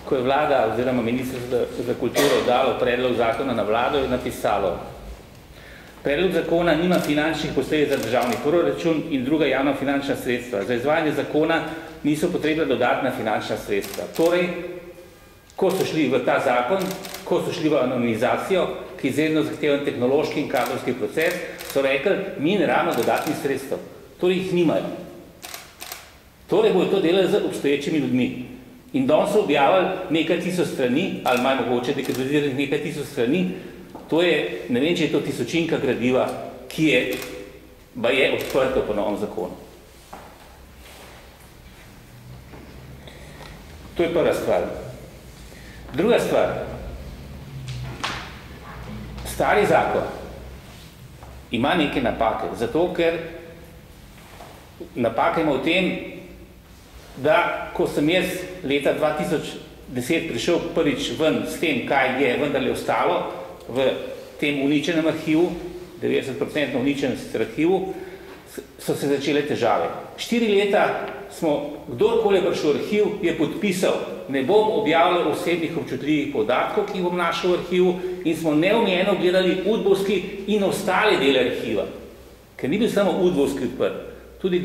ko je vlada oziroma Ministrstvo za kulturo dalo predlog zakona na vlado, je napisalo: predlog zakona nima finančnih posledic za državni proračun in druga javna finančna sredstva. Za izvajanje zakona niso potrebna dodatna finančna sredstva. Torej, ko so šli v ta zakon, ko so šli v anonimizacijo, ki izredno zahteven tehnološki in kadrovski proces, so rekli, mi ne rabimo dodatnih sredstev. Torej jih nimajo. Torej bojo to delali z obstoječimi ljudmi. In danes so objavili nekaj tisoč strani, ali manj mogoče dekadaliziranih nekaj tisoč strani, to je, ne vem, če je to tisočinka gradiva, ki je odprto po novem zakonu. To je prva stvar. Druga stvar. Stari zakon ima neke napake, zato ker napake ima v tem, da ko sem jaz leta 2010 prišel prvič ven s tem, kaj je vendarle ostalo v tem uničenem arhivu, 90% uničenem arhivu, so se začele težave. 4 leta smo, kdorkoli je prišel v arhiv, je podpisal, ne bom objavljal osebnih občutljivih podatkov, ki jih bom našel v arhivu, in smo neomejeno gledali udbovski in ostale dele arhiva. Ker ni bil samo udbovski odprt, tudi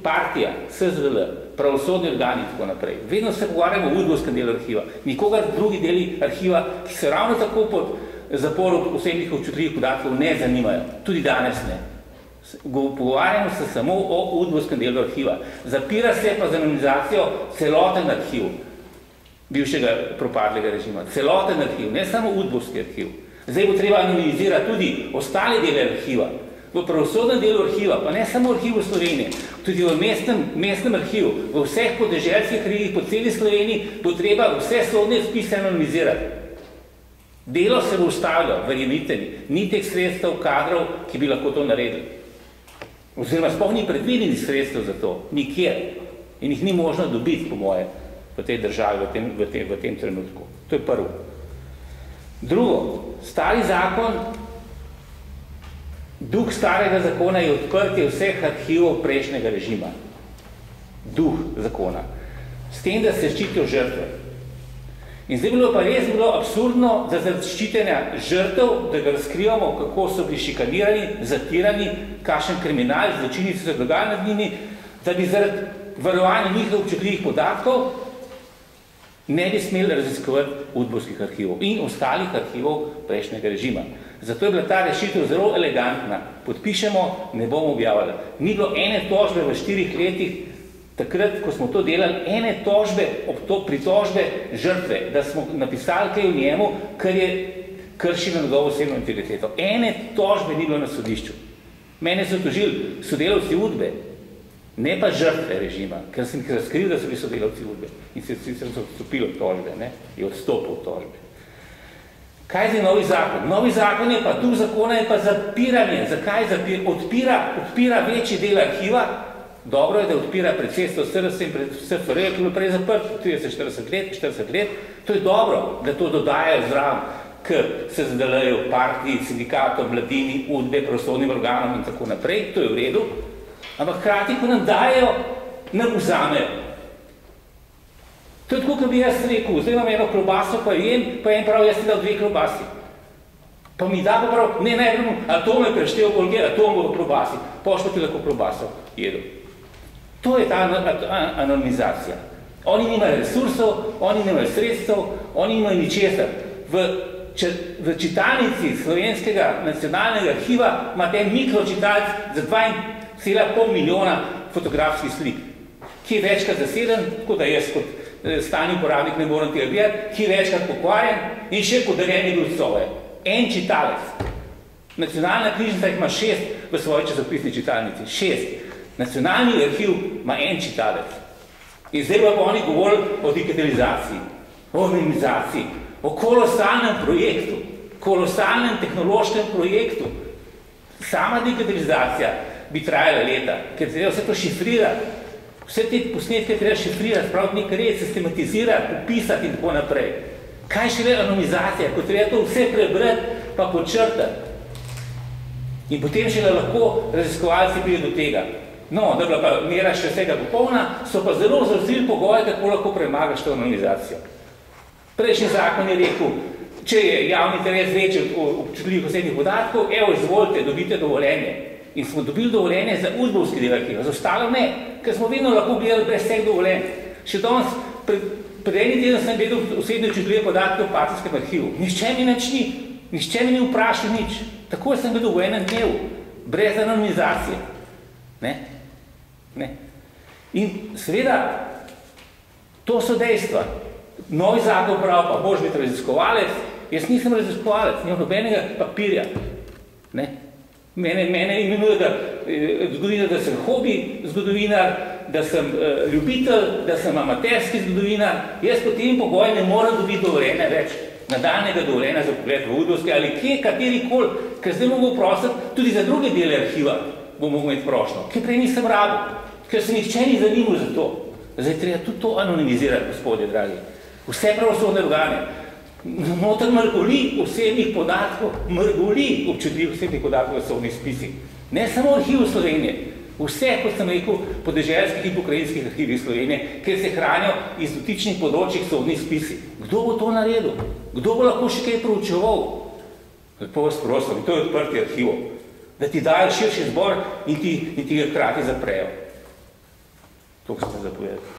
partija, SZDL, pravosodni organi in tako naprej. Vedno se pogovarjamo o udbovskem delu arhiva. Nikogar drugi deli arhiva, ki se ravno tako pod zaporom osebnih občutljivih podatkov ne zanimajo. Tudi danes ne. Pogovarjamo se samo o udbovskem delu arhiva. Zapira se pa z anonimizacijo celoten arhiv bivšega propadlega režima. Celoten arhiv, ne samo udbovski arhiv. Zdaj bo treba anonimizirati tudi ostale dele arhiva. V pravosodnem delu arhiva, pa ne samo arhivu Slovenije, tudi v mestnem arhivu, v vseh podeželskih arhivih po celi Sloveniji bo treba vse sodne spise anonimizirati. Delo se bo ustavljalo, verjemite mi, ni teh sredstev, kadrov, ki bi lahko to naredili. Oziroma sploh ni predvidenih sredstev za to, nikjer. In jih ni možno dobiti, po moje, v tej državi, v tem trenutku. To je prvo. Drugo, stari zakon, duh starega zakona je odprtje vseh arhivov prejšnjega režima. Duh zakona. S tem, da se ščitijo žrtve. In zdaj bilo pa res absurdno za zaščitenja žrtev, da ga razkrivamo, kako so bili šikanirani, zatirani, kakšen kriminal, zločini so se dogajali nad njimi, da bi zaradi varovanja njihovih občutljivih podatkov ne bi smeli raziskovati udbovskih arhivov in ostalih arhivov prejšnjega režima. Zato je bila ta rešitev zelo elegantna. Podpišemo, ne bomo objavljali. Ni bilo ene tožbe v 4 letih, takrat, ko smo to delali, ene tožbe, pritožbe žrtve, da smo napisali kaj v njemu, kar je kršilo njegovo osebno integriteto. Ene tožbe ni bilo na sodišču. Mene so tožili sodelavci udbe, ne pa žrtve režima, ker sem jih razkril, da so bili sodelavci udbe. In se odstopili od tožbe, je odstopil od tožbe. Kaj je novi zakon? Novi zakon je pa, duh zakona je pa zapiranje. Zakaj zapira? Odpira večji del arhiva. Dobro je, da odpira predsedstvo SRS in pred SFRJ, ki je bilo prej zaprt 30-40 let. To je dobro, da to dodajajo zraven k SZDL-ju, partiji, sindikatom, mladini, udbe, pravosodnim organom in tako naprej. To je v redu. Ampak hkrati, ko nam dajo, nam vzamejo. To je tako, kot bi jaz rekel, zdaj imam eno klobaso, pa jem, pa en prav, jaz ti dal 2 klobasi. Pa mi da pa prav, ne, atom je preštel bolje, atom bo v klobasi, poš pa ti lahko klobaso jedu. To je ta anonimizacija. Oni nimajo resursov, oni nimajo sredstev, oni nimajo ničesar. V čitalnici Slovenskega nacionalnega arhiva imate en mikročitalc za 2,5 milijona fotografskih slik, ki je večkrat zaseden, tako da jaz kot stani uporabnik ne moram tega gledati, ki je večkrat pokvarjen in še podarjeni bil sove. En čitalec. Nacionalna knjižnica ima 6 v svoji časopisni čitalnici. 6. Nacionalni arhiv ima en čitalec. In zdaj pa oni govorili o digitalizaciji, o anonimizaciji, o kolosalnem projektu, kolosalnem tehnološkem projektu. Sama digitalizacija bi trajala leta, ker treba vse to šifrirati. Vse te posnetke treba šifrirati, spraviti nekaj red, sistematizirati, popisati in tako naprej. Kaj še je anonimizacija, ko treba to vse prebrati pa počrtati? In potem še lahko raziskovalci pride do tega. No, da bila pa mera še vsega popolna, so pa zelo zavzeli pogoje, kako lahko premagaš to anonimizacijo. Prejšnji zakon je rekel, če je javni interes večji od občutljivih osebnih podatkov, evo, izvolite, dobite dovoljenje. In smo dobili dovoljenje za udbovski del arhiva, za ostalo ne, ker smo vedno lahko gledali brez vseh dovoljenj. Še danes, pred enim tednom sem vedel osebne občutljive podatke v partijskem arhivu. Nihče mi ni vprašal nič. Tako sem vedel v enem dnevu, brez anonimizacije. Ne. In seveda, to so dejstva. Novi zakon prav pa, moraš biti raziskovalec, jaz nisem raziskovalec, nimam nobenega papirja. Mene imenuje zgodovinar, da sem hobi zgodovinar, da sem ljubitelj, da sem amaterski zgodovinar, jaz po tem pogoju ne moram dobiti dovoljenja več, nadaljnega dovoljenja za pogled v udbovske ali katerikoli, ker zdaj mogo prositi tudi za druge dele arhiva, bomo imeti prošnjo, ker prej nisem rabil, ker se nihče ni zanimal za to. Zdaj treba tudi to anonimizirati, gospodje dragi. Vse pravosodne organe. Noter mrgoli osebnih podatkov, mrgoli občutljivih osebnih podatkov v sodnih spisih. Ne samo arhiv Slovenije, vse, kot sem rekel, podeželskih in pokrajinskih arhivih Slovenije, kjer se hranijo iz dotičnih področjih sodnih spisi. Kdo bo to naredil? Kdo bo lahko še kaj proučeval? Lepo vas prosim, to je odprti arhivov, da ti dajo širši zbor in ti ga hkrati zaprejo. To, kar ste zapovedali.